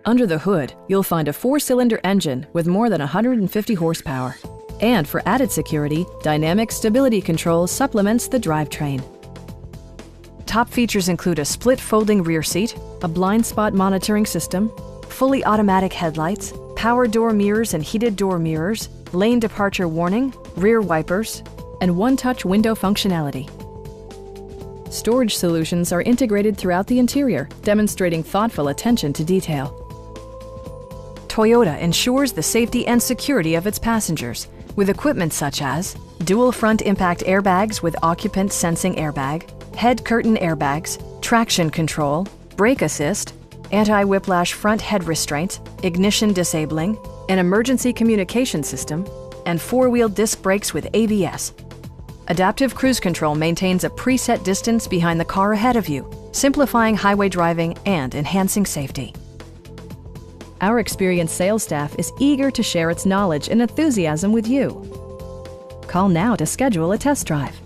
Under the hood, you'll find a 4-cylinder engine with more than 150 horsepower. And for added security, dynamic stability control supplements the drivetrain. Top features include a split folding rear seat, a blind spot monitoring system, fully automatic headlights, power door mirrors and heated door mirrors, lane departure warning, rear wipers, and one-touch window functionality. Storage solutions are integrated throughout the interior, demonstrating thoughtful attention to detail. Toyota ensures the safety and security of its passengers with equipment such as dual front impact airbags with occupant sensing airbag, head curtain airbags, traction control, brake assist, anti-whiplash front head restraints, ignition disabling, an emergency communication system, and 4-wheel disc brakes with ABS. Adaptive Cruise Control maintains a preset distance behind the car ahead of you, simplifying highway driving and enhancing safety. Our experienced sales staff is eager to share its knowledge and enthusiasm with you. Call now to schedule a test drive.